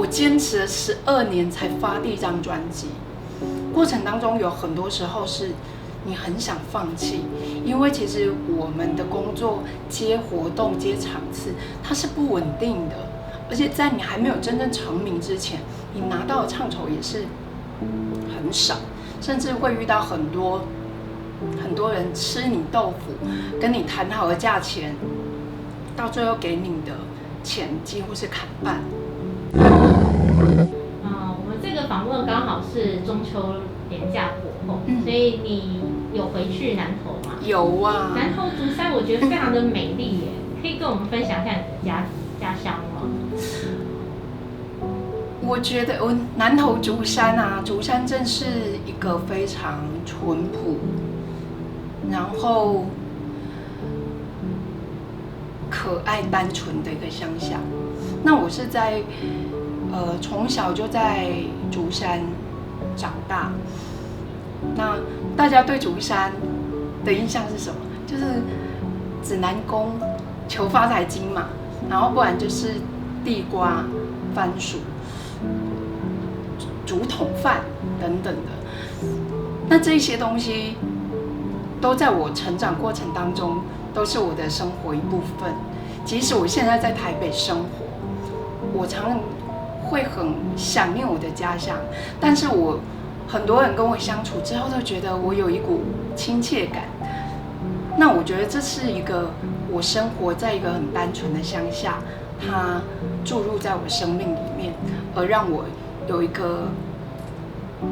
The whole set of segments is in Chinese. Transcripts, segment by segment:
我坚持了12年才发第一张专辑，过程当中有很多时候是你很想放弃，因为其实我们的工作接活动、接场次，它是不稳定的，而且在你还没有真正成名之前，你拿到的唱酬也是很少，甚至会遇到很多人吃你豆腐，跟你谈好的价钱，到最后给你的钱几乎是砍半。我们这个访问刚好是中秋连假过后，所以你有回去南投吗？有啊，南投竹山我觉得非常的美丽耶，可以跟我们分享一下你的家乡吗？我觉得我南投竹山啊，竹山镇是一个非常淳朴，然后可爱单纯的一个乡下。那我是在从小就在竹山长大。那大家对竹山的印象是什么？就是指南宫求发财金嘛，然后不然就是地瓜、番薯、竹筒饭等等的。那这些东西都在我成长过程当中都是我的生活一部分。即使我现在在台北生活，我常会很想念我的家乡，但是很多人跟我相处之后都觉得我有一股亲切感。那我觉得这是一个我生活在一个很单纯的乡下，它注入在我生命里面，而让我有一个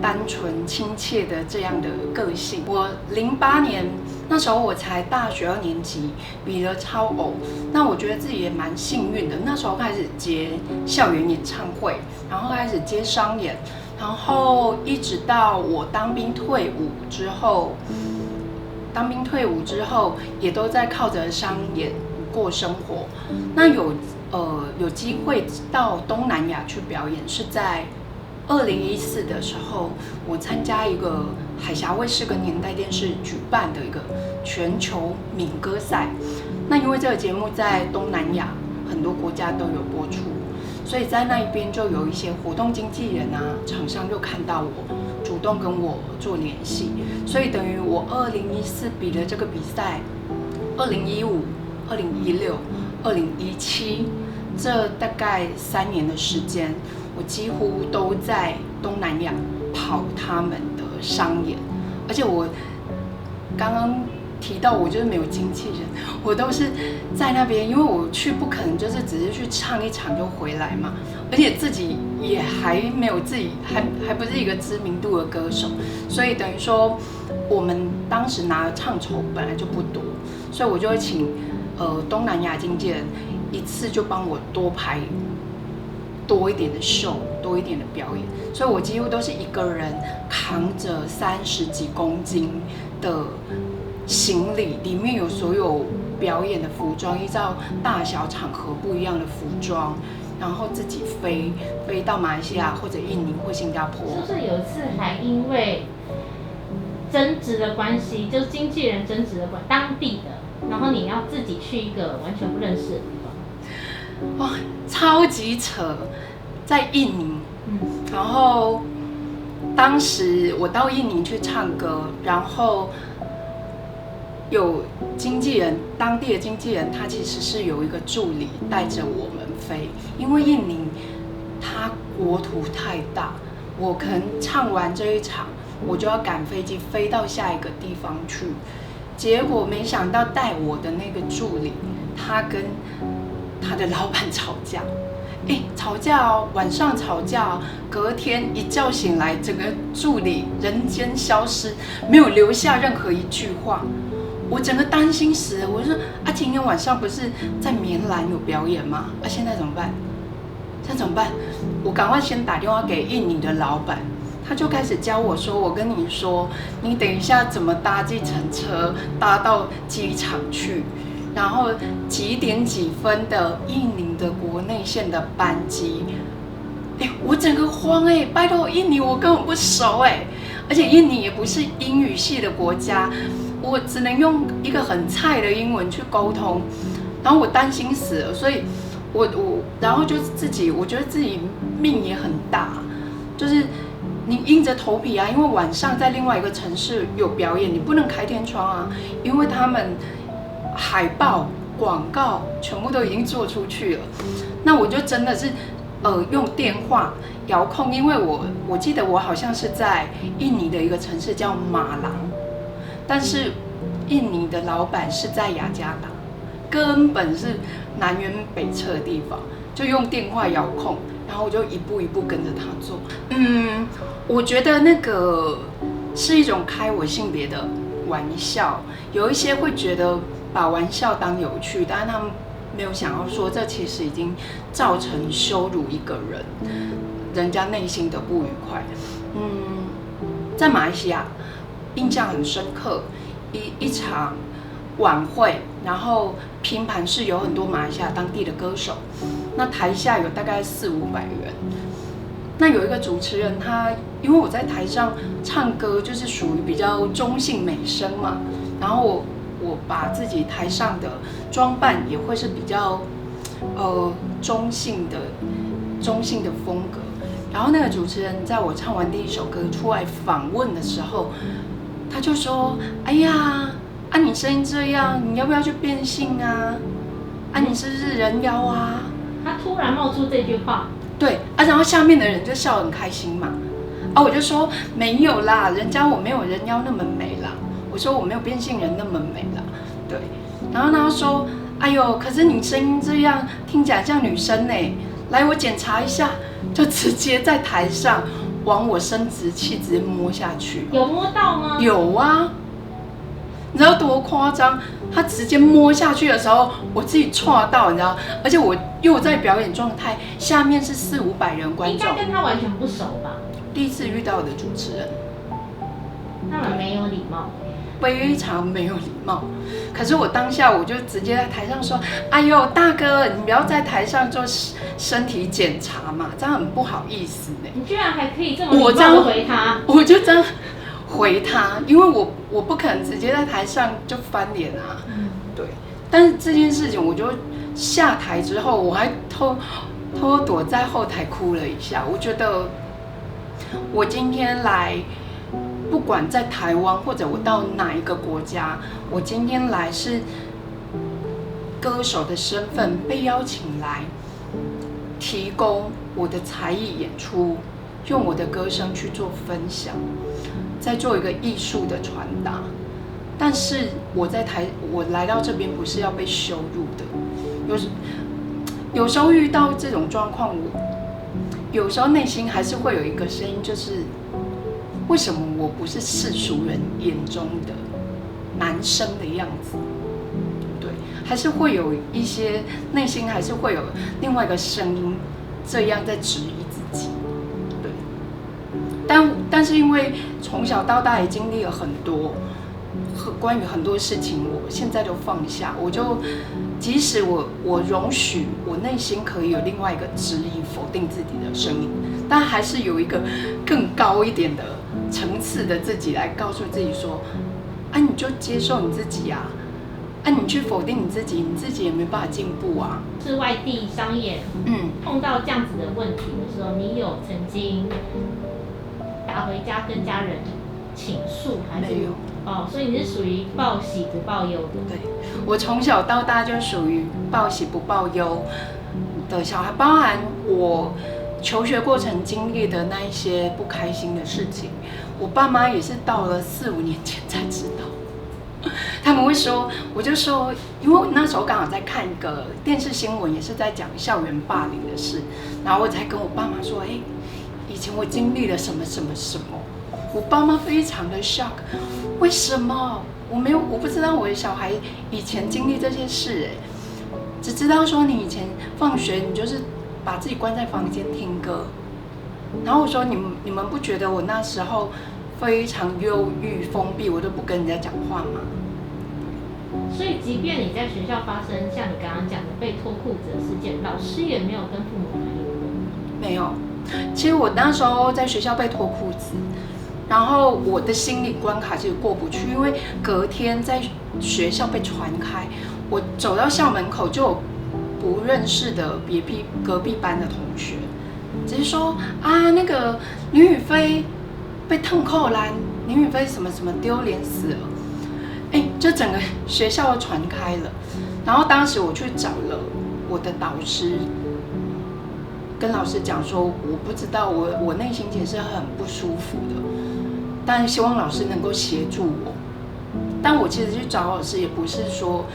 单纯亲切的这样的个性。我08年那时候我才大学2年级，比了超偶。那我觉得自己也蛮幸运的，那时候开始接校园演唱会，然后开始接商演，然后一直到我当兵退伍之后，也都在靠着商演过生活。那有机会到东南亚去表演，是在2014的时候，我参加一个海峡卫视跟年代电视举办的一个全球闽歌赛。那因为这个节目在东南亚很多国家都有播出，所以在那一边就有一些活动经纪人啊、厂商就看到我，主动跟我做联系。所以等于我2014比了这个比赛，2015、2016、2017这大概3年的时间，我几乎都在东南亚跑他们的商演。而且我刚刚提到我就是没有经纪人，我都是在那边，因为我去不可能就是只是去唱一场就回来嘛，而且自己也还没有还不是一个知名度的歌手，所以等于说我们当时拿的唱酬本来就不多，所以我就会请东南亚经纪人一次就帮我多排多一点的秀，多一点的表演，所以我几乎都是一个人扛着30几公斤的行李，里面有所有表演的服装，依照大小场合不一样的服装，然后自己飞到马来西亚或者印尼或新加坡。是不是有一次还因为争执的关系，就是经纪人争执的关系，当地的，然后你要自己去一个完全不认识的地方？哇，超级扯，在印尼，然后当时我到印尼去唱歌，然后有经纪人，当地的经纪人，他其实是有一个助理带着我们飞，因为印尼它国土太大，我可能唱完这一场，我就要赶飞机飞到下一个地方去。结果没想到带我的那个助理，他跟他的老板吵架，吵架哦，晚上吵架哦，隔天一觉醒来，整个助理人间消失，没有留下任何一句话。我整个担心死了，我说今天晚上不是在棉兰有表演吗？现在怎么办？我赶快先打电话给印尼的老板，他就开始教我说，我跟你说，你等一下怎么搭计程车搭到机场去，然后几点几分的印尼的国内线的班机。我整个慌拜托，印尼我根本不熟而且印尼也不是英语系的国家，我只能用一个很菜的英文去沟通，然后我担心死了，所以然后就是我觉得自己命也很大，就是你硬着头皮啊，因为晚上在另外一个城市有表演，你不能开天窗啊，因为他们海报、广告全部都已经做出去了。那我就真的是用电话遥控，因为我记得我好像是在印尼的一个城市叫马郎，但是印尼的老板是在雅加达，根本是南辕北辙的地方，就用电话遥控，然后我就一步一步跟着他做。我觉得那个是一种开我性别的玩笑，有一些会觉得把玩笑当有趣，但是他们没有想要说这其实已经造成羞辱一个人家内心的不愉快。在马来西亚印象很深刻，一场晚会，然后拼盘是有很多马来西亚当地的歌手，那台下有大概400-500人。那有一个主持人，他因为我在台上唱歌就是属于比较中性美声嘛，然后我把自己台上的装扮也会是比较中性的风格。然后那个主持人在我唱完第一首歌出来访问的时候，他就说：“哎呀，你声音这样，你要不要去变性啊？你是不是人妖啊？”他突然冒出这句话。对啊，然后下面的人就笑得很开心嘛。我就说没有啦，人家我没有人妖那么美啦。我说我没有变性人那么美啦。对，然后他说：“哎呦，可是你声音这样听起来像女生呢。来，我检查一下。”就直接在台上往我生殖器直接摸下去。有摸到吗？有啊。你知道多夸张？他直接摸下去的时候，我自己戳到，你知道？而且我又在表演状态，下面是400-500人观众，应该跟他完全不熟吧？第一次遇到的主持人，那么没有礼貌，非常没有礼貌。可是我当下我就直接在台上说：“哎呦，大哥，你不要在台上做身体检查嘛，这样很不好意思呢。”你居然还可以这么礼貌的回他？我就这样回他，因为我不可能直接在台上就翻脸啊。对。但是这件事情，我就下台之后，我还偷躲在后台哭了一下。我觉得我今天来，不管在台湾或者我到哪一个国家，我今天来是歌手的身份被邀请来，提供我的才艺演出，用我的歌声去做分享，再做一个艺术的传达。但是我来到这边不是要被羞辱的。有时候遇到这种状况，我有时候内心还是会有一个声音，就是为什么我不是世俗人眼中的男生的样子？对，还是会有一些内心还是会有另外一个声音这样在质疑自己。对，但是因为从小到大也经历了很多。关于很多事情，我现在都放下。我就，即使我容许我内心可以有另外一个质疑、否定自己的声音，但还是有一个更高一点的层次的自己来告诉自己说：“你就接受你自己啊！你去否定你自己，你自己也没办法进步啊。”是外地商演，碰到这样子的问题的时候，你有曾经打回家跟家人倾诉还是？没有。所以你是属于报喜不报忧的。对，我从小到大就属于报喜不报忧的小孩，包含我求学过程经历的那一些不开心的事情，我爸妈也是到了4-5年前才知道。他们会说，我就说，因为那时候刚好在看一个电视新闻，也是在讲校园霸凌的事，然后我才跟我爸妈说，以前我经历了什么什么什么。我爸妈非常的 shock， 为什么我不知道我的小孩以前经历这些事只知道说你以前放学你就是把自己关在房间听歌，然后我说你们不觉得我那时候非常忧郁封闭，我都不跟人家讲话吗？所以即便你在学校发生像你刚刚讲的被脱裤子的事件，老师也没有跟父母反映过？没有。其实我那时候在学校被脱裤子，然后我的心理关卡其实过不去，因为隔天在学校被传开，我走到校门口就有不认识的隔壁班的同学，只是说啊，那个林宇飞被痛扣篮，林宇飞什么什么丢脸死了，就整个学校都传开了。然后当时我去找了我的导师，跟老师讲说，我不知道，我内心其实是很不舒服的，但希望老师能够协助我。但我其实去找老师也不是说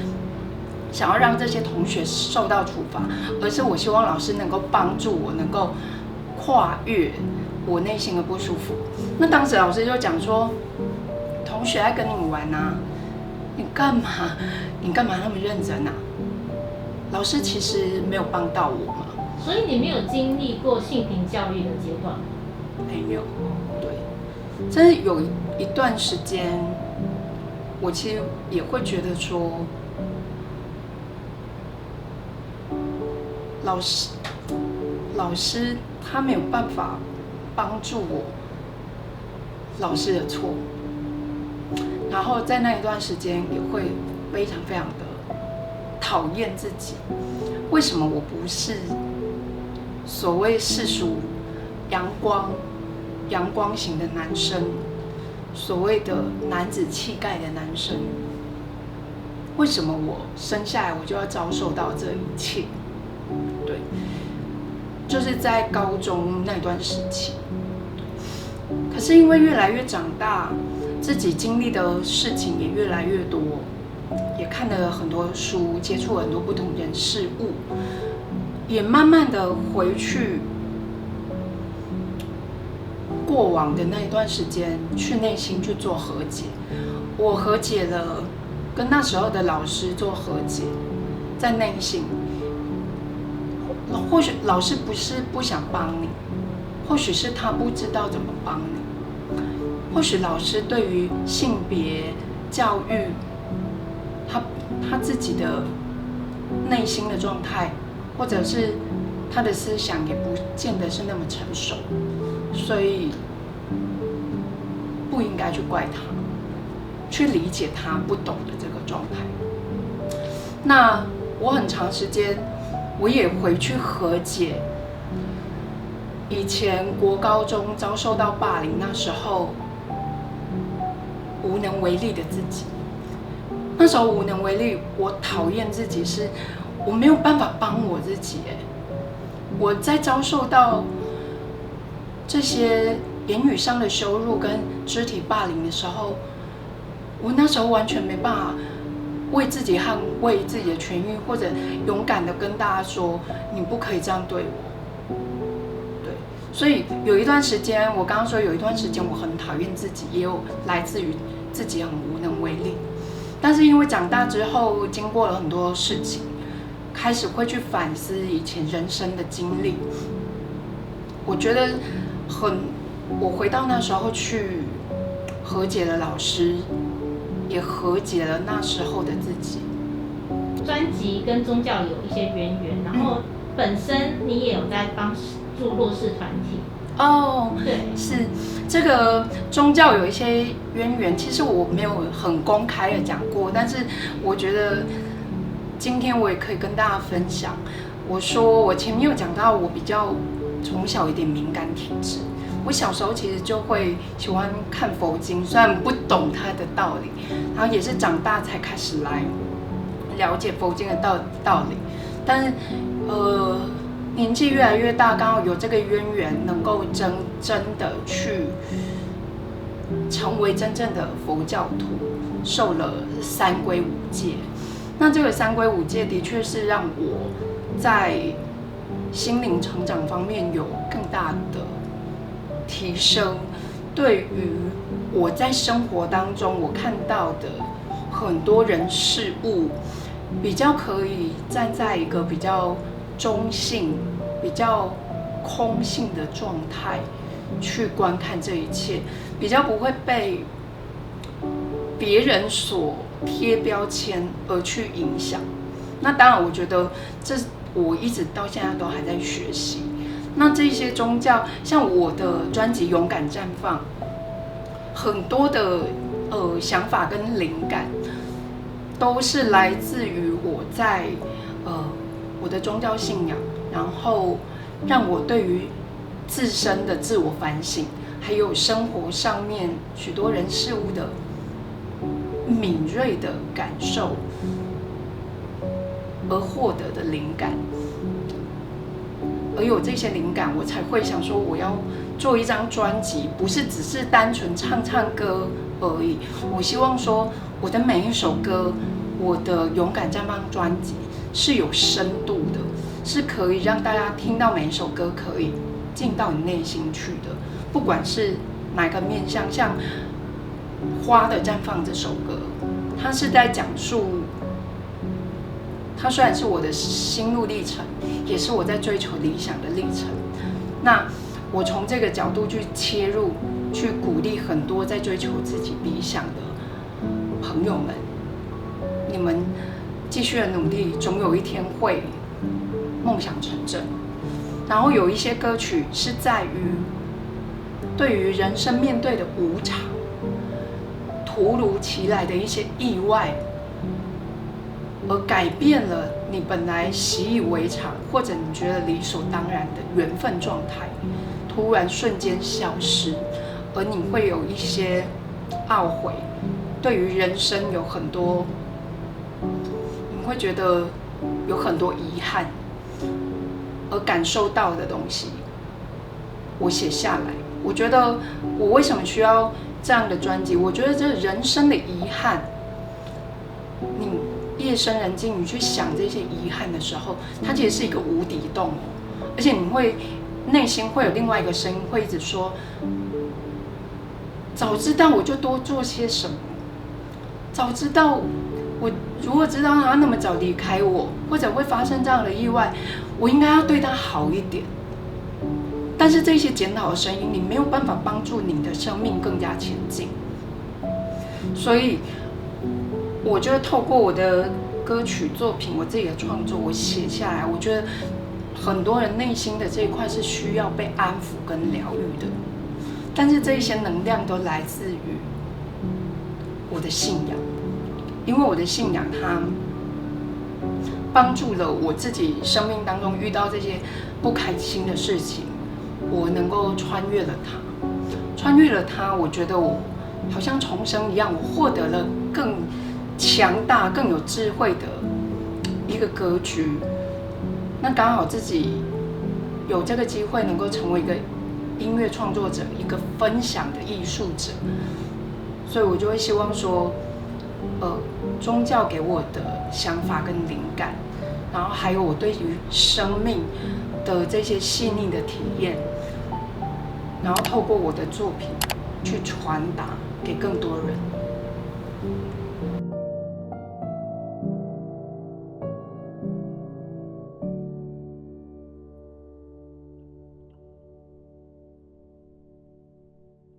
想要让这些同学受到处罚，而是我希望老师能够帮助我，能够跨越我内心的不舒服。那当时老师就讲说，同学爱跟你玩啊，你干嘛那么认真啊？老师其实没有帮到我嘛。所以你没有经历过性平教育的阶段？没有，对，真的有一段时间，我其实也会觉得说，老师他没有办法帮助我，老师的错。然后在那一段时间也会非常非常的讨厌自己，为什么我不是所谓世俗阳光型的男生，所谓的男子气概的男生？为什么我生下来我就要遭受到这一切？对，就是在高中那段时期。可是因为越来越长大，自己经历的事情也越来越多，也看了很多书，接触了很多不同人事物，也慢慢的回去过往的那一段时间，去内心去做和解。我和解了，跟那时候的老师做和解，在内心。或许老师不是不想帮你，或许是他不知道怎么帮你，或许老师对于性别教育，他自己的内心的状态，或者是他的思想也不见得是那么成熟，所以不应该去怪他，去理解他不懂的这个状态。那我很长时间我也回去和解以前国高中遭受到霸凌，那时候无能为力的自己。那时候无能为力，我讨厌自己，是我没有办法帮我自己。我在遭受到这些言语上的羞辱跟肢体霸凌的时候，我那时候完全没办法为自己捍卫自己的权益，或者勇敢的跟大家说，你不可以这样对我。对，所以有一段时间，我刚刚说有一段时间我很讨厌自己，也有来自于自己很无能为力。但是因为长大之后，经过了很多事情，开始会去反思以前人生的经历。我觉得我回到那时候去和解了老师，也和解了那时候的自己。专辑跟宗教有一些渊源，然后本身你也有在帮助弱势团体。对，是这个宗教有一些渊源，其实我没有很公开的讲过，但是我觉得今天我也可以跟大家分享。我说我前面有讲到，我比较从小有点敏感体质，我小时候其实就会喜欢看佛经，虽然不懂它的道理，然后也是长大才开始来了解佛经的道理，但是年纪越来越大，刚好有这个渊源，能够真的去成为真正的佛教徒，受了三皈五戒。那这个三皈五戒的确是让我在心灵成长方面有更大的提升。对于我在生活当中我看到的很多人事物，比较可以站在一个比较中性、比较空性的状态去观看这一切，比较不会被别人所贴标签而去影响。那当然，我觉得这我一直到现在都还在学习。那这些宗教，像我的专辑《勇敢绽放》，很多的想法跟灵感，都是来自于我在我的宗教信仰，然后让我对于自身的自我反省，还有生活上面许多人事物的敏锐的感受而获得的灵感，而有这些灵感，我才会想说我要做一张专辑，不是只是单纯唱唱歌而已。我希望说我的每一首歌，我的勇敢绽放专辑是有深度的，是可以让大家听到每一首歌可以进到你内心去的，不管是哪个面向，像花的绽放这首歌，它是在讲述，它虽然是我的心路历程，也是我在追求理想的历程。那我从这个角度去切入，去鼓励很多在追求自己理想的朋友们，你们继续的努力，总有一天会梦想成真。然后有一些歌曲是在于对于人生面对的无常，突如其来的一些意外，而改变了你本来习以为常或者你觉得理所当然的缘分状态，突然瞬间消失，而你会有一些懊悔，对于人生有很多，你会觉得有很多遗憾，而感受到的东西，我写下来。我觉得我为什么需要这样的专辑？我觉得这人生的遗憾，你夜深人静，你去想这些遗憾的时候，它其实是一个无底洞哦。而且你会内心会有另外一个声音，会一直说：早知道我就多做些什么，早知道我如果知道他那么早离开我，或者会发生这样的意外，我应该要对他好一点。但是这些检讨的声音，你没有办法帮助你的生命更加前进。所以，我觉得透过我的歌曲作品，我自己的创作，我写下来，我觉得很多人内心的这一块是需要被安抚跟疗愈的。但是这一些能量都来自于我的信仰，因为我的信仰它帮助了我自己生命当中遇到这些不开心的事情，我能够穿越了它，穿越了它，我觉得我好像重生一样，我获得了更强大、更有智慧的一个格局。那刚好自己有这个机会，能够成为一个音乐创作者，一个分享的艺术者，所以我就会希望说，宗教给我的想法跟灵感，然后还有我对于生命的这些细腻的体验，然后透过我的作品去传达给更多人。